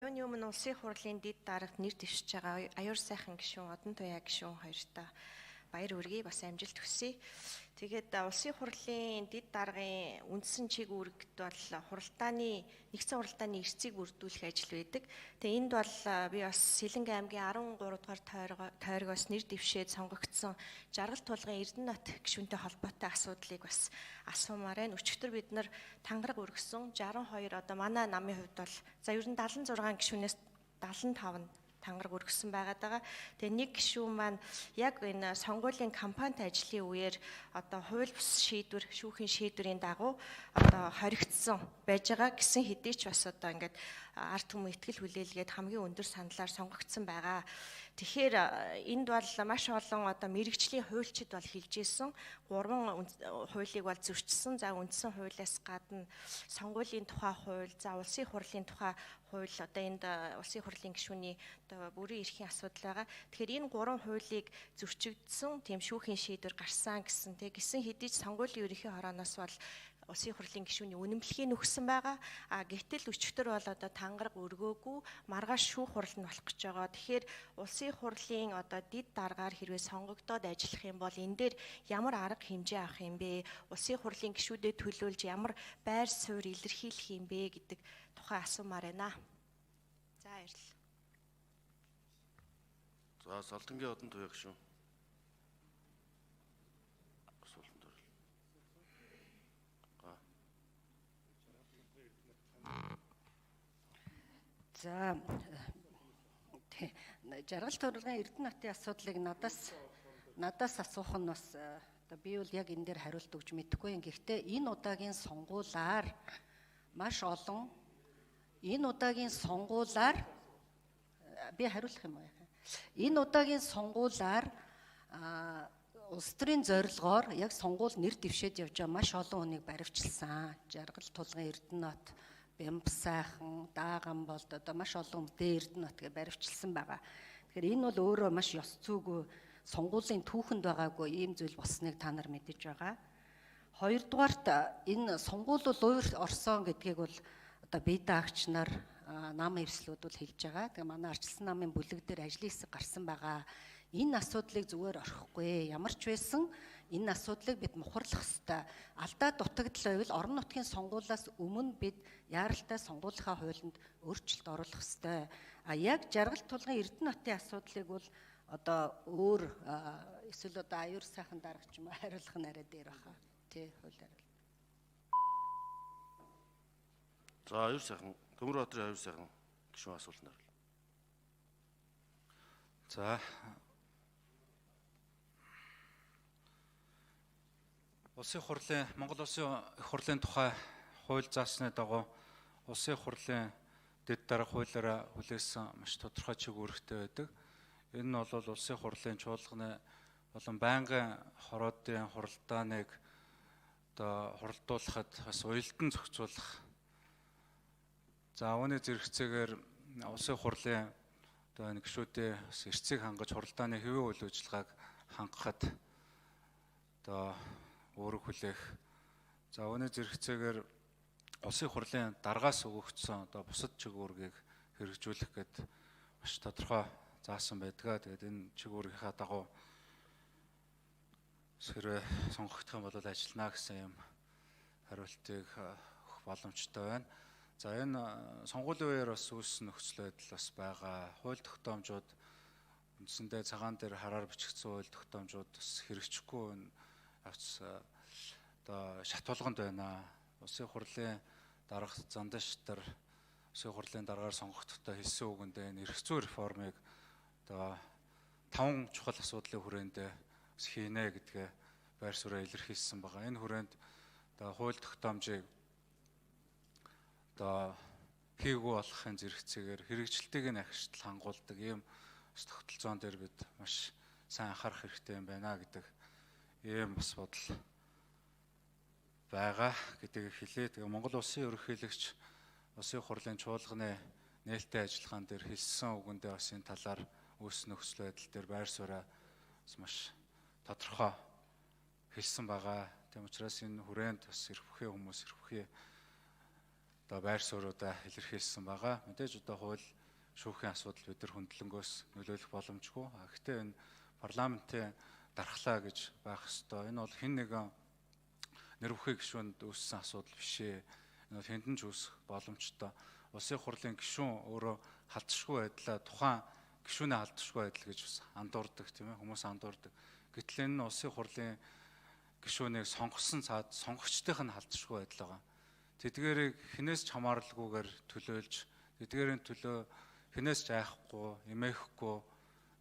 Юуны өмнө улсын хурлын дэд дарагт нэр дэвшиж байгаа аюур сайхан гишүүн Одон Туяа гишүүн хоёртаа баяр хүргэе, бас амжилт хүсье. Тэгээд улсын хурлын дэд даргын үндсэн чиг үүрэгт бол нэгдсэн хуралдааны эрсцийг бүрдүүлэх ажил байдаг. Тэгээд энд бол би бас Сэлэнгэ аймгийн 13 дугаар тойрогоос нэр дэвшээд сонгогдсон Жаргал тулгын Эрдэнэт гишүүнтэй холбоотой асуудлыг бас асуумаар байна. Өчигдөр бид нар тангараг өргөсөн 62 одоо манай намын хувьд бол за ер нь 76 гишүүнээс 75 нь тангараг өргөсөн байгаад байгаа. Тэгээ нэг гишүүн маань яг энэ сонгуулийн кампанит ажлын үеэр одоо хууль бус шийдвэр, шүүхийн шийдвэрийн дагуу одоо хоригдсон байж байгаа гэсэн хэдий ч бас одоо ингээд ард түмэн ихтгэл хүлээлгээд хамгийн өндөр саналаар сонгогдсон байгаа. Тэгэхээр энд бол маш олон одоо мэрэгжлийн хуульчид бол хэлж ийсэн 3 хуулийг бол зөрчсөн. За үндсэн хуулиас гадна сонгуулийн тухай хууль, за улсын хурлын тухай хууль одоо энд улсын хурлын гишүүний одоо бүрийн эрхийн асуудал байгаа. Тэгэхээр энэ 3 хуулийг зөрчигдсөн тийм шүүхийн шийдвэр гарсан гэсэн. Гэсэн хэдий ч сонгуулийн ерөнхий хорооноос бол улсын хурлын гишүүний үнэмлэхийг өгсөн байгаа. Гэтэл өчигдөр бол одоо тангараг өргөөгүй маргааш шүүх хурал нь болох гэж байгаа. Тэгэхээр улсын хурлын одоо дэд даргаар хэрвээ сонгогдоод ажиллах юм бол энэ дээр ямар арга хэмжээ авах юм бэ? Улсын хурлын гишүүдэд төлөөлж ямар байр суурь илэрхийлэх юм бэ гэдэг тухай асуумаар байна. За баярлалаа. За Салтангийн Одон Туяа гишүүн. За Жаргал тулгын Эрдэнэтийн асуудлыг надаас асуух нь бас одоо би бол яг энэ дээр хариулт өгч мэдэхгүй юм. Гэхдээ энэ удаагийн сонгуулиар маш олон би хариулах юм аа. Энэ удаагийн сонгуулиар улс төрийн зорилгоор яг сонгуул нэр дэвшээд явж байгаа маш олон хүнийг баривчилсан. Жаргал тулгын Эрдэнэт, Бямб сайхан, Дааган болд одоо маш олон хүнтэй Эрдэнэт гэж баривчилсан байгаа. Тэгэхээр энэ бол өөрөө маш ёс зүйгүй сонгуулийн түүхэнд байгаагүй ийм зүйл болсныг та нар мэдэж байгаа. Хоёрдугаарт энэ сонгуул бол өөр орсон гэдгийг бол одоо бие даагч нар нам эвслүүд бол хэлж байгаа. Тэгээ манай арчилсан намын бүлэг дээр ажлын хэсэг гарсан байгаа. Энэ асуудлыг зүгээр орхихгүй. Ямар ч байсан энэ асуудлыг бид мухарлах ёстой. Алдаа дутагдал байвал орон нутгийн сонгуулиас өмнө бид яаралтай сонгуулийнхаа хуулинд өөрчлөлт оруулах ёстой. Яг Жаргал тулгын Эрдэнэтийн асуудлыг бол одоо өөр эсвэл одоо аюур сайхан дарагч юм хариулах нь арай дээр баха. Тэ хуулиар. За аюур сайхан Төмөр Баатрын аюур сайхан гишүүн асуултанд хариулна. За Монгол улсын их хурлын тухай хууль заасны дагуу улсын хурлын дэд дарга хуулиараа хүлээсэн маш тодорхой чиг үүрэгтэй байдаг. Энэ нь бол улсын хурлын чуулганы болон байнгын хороодын хуралдааныг одоо хуралдуулахад бас уялдан зохицуулах. За үүний зэрэгцээгээр улсын хурлын одоо гишүүдийн эрсцийг хангаж хуралдааны хэвийн үйл ажиллагааг хангахад одоо өөрөг хүлээх. За үүний зэрэгцээгээр улсын хурлын даргаас өгөгдсөн одоо бусад чиг үүргийг хэрэгжүүлэх гээд маш тодорхой заасан байдаг. Тэгээд энэ чиг үүргийнхаа дагуу хэрвээ сонгогдох юм бол ажиллана гэсэн юм хариултыг өгөх боломжтой байна. За энэ сонгуулийн үеэр бас үүссэн нөхцөл байдал бас байгаа. Хууль тогтоомжууд үндсэндээ цагаан дээр хараар бичигдсэн хууль тогтоомжууд бас хэрэгжихгүй одоо шат тулганд байна. Улсын хурлын дарга Зандашдар улсын хурлын даргаар сонгогдохдоо хэлсэн үгэндээ энэ эрх зүйн реформыг одоо 5 чухал асуудлын хүрээнд хийнэ гэдгээ байр сууриа илэрхийлсэн байгаа. Энэ хүрээнд одоо хууль тогтоомжийг одоо хийгүү болохын зэрэгцээгээр хэрэгжилтийг нь ахиштал хангуулдаг ийм тогтолцоон дээр бид маш сайн анхаарах хэрэгтэй юм байна гэдэг ийм бас бодол байгаа гэдгийг хэлээ. Тэгээ Монгол улсын ерөнхийлөгч улсын хурлын чуулганы нээлттэй ажиллагаан дээр хэлсэн үгэндээ бас энэ талаар үүссэн нөхцөл байдал дээр байр сууриа маш тодорхой хэлсэн байгаа. Тийм учраас энэ хүрээнд бас эрх бүхий хүмүүс эрх бүхий одоо байр суурьудаа илэрхийлсэн байгаа. Мэдээж одоо хууль шүүхийн асуудал бид нар хөндлөнгөөс нөлөөлөх боломжгүй. Гэхдээ энэ парламентын дархлаа гэж байх ёстой. Энэ бол хэн нэгэн нэр бүхий гишүүнд үүссэн асуудал биш ээ. Энэ бол хэндэн ч үүсэх боломжтой. Улсын хурлын гишүүн өөрөө халдшгүй байдлаа тухайн гишүүнээ халдшгүй байдал гэж бас андуурдаг тийм ээ, хүмүүс андуурдаг. Гэтэл энэ улсын хурлын гишүүнийг сонгосон цаад сонгогчдын нь халдшгүй байдал байгаа. Тэдгээрийг хинээс ч хамааралгүйгээр төлөөлж, тэдгээрийн төлөө хинээс ч айхгүй, эмээхгүй,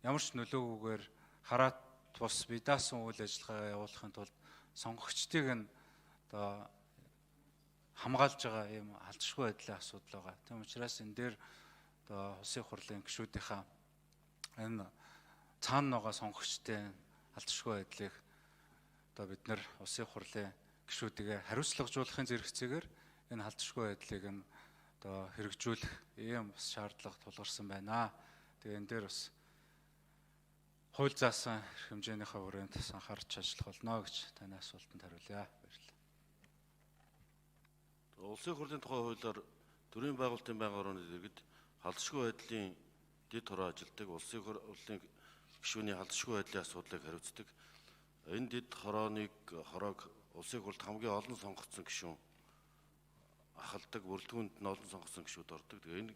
ямар ч нөлөөгүйгээр хараад тус бие даасан үйл ажиллагаа явуулахын тулд сонгогчдыг нь одоо хамгаалж байгаа юм халдшгүй байдлын асуудал байгаа. Тийм учраас энэ дээр одоо улсын хурлын гишүүдийнхаа энэ цаана байгаа сонгогчдын халдшгүй байдлыг одоо бид нар улсын хурлын гишүүдийг хариуцлагажуулахын зэрэгцээгээр энэ халдшгүй байдлыг нь одоо хэрэгжүүлэх ийм бас шаардлага тулгарсан байна. Тэгээ энэ дээр бас хууль заасан хэмжээнийхээ хүрээнд анхаарч ажиллах болно гэж таны асуултанд хариулъя. Баярлалаа. Улсын хурлын тухай хуулиар төрийн байгуулалтын байнгын орооны дэргэд халдшгүй байдлын дэд хороо ажилтдаг улсын хурлын гишүүний халдшгүй байдлын асуудлыг хариуцдаг. Энэ дэд хороог улсын хурлд хамгийн олон сонгогдсон гишүүн ахалдаг, бүрэлдэхүүнд нь олон сонгогдсон гишүүд ордог. Тэгээ энэ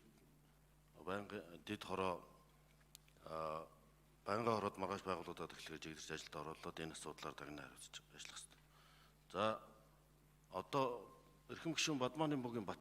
байнгын дэд хороо байнгын хороод маргааш байгууллагуудад эхлэж чиглэж ажилд оролцоод энэ асуудлаар дагнаа хариуцж ажиллах хэрэгтэй. За одоо эрхэм гишүүн Бадмааны бүгийн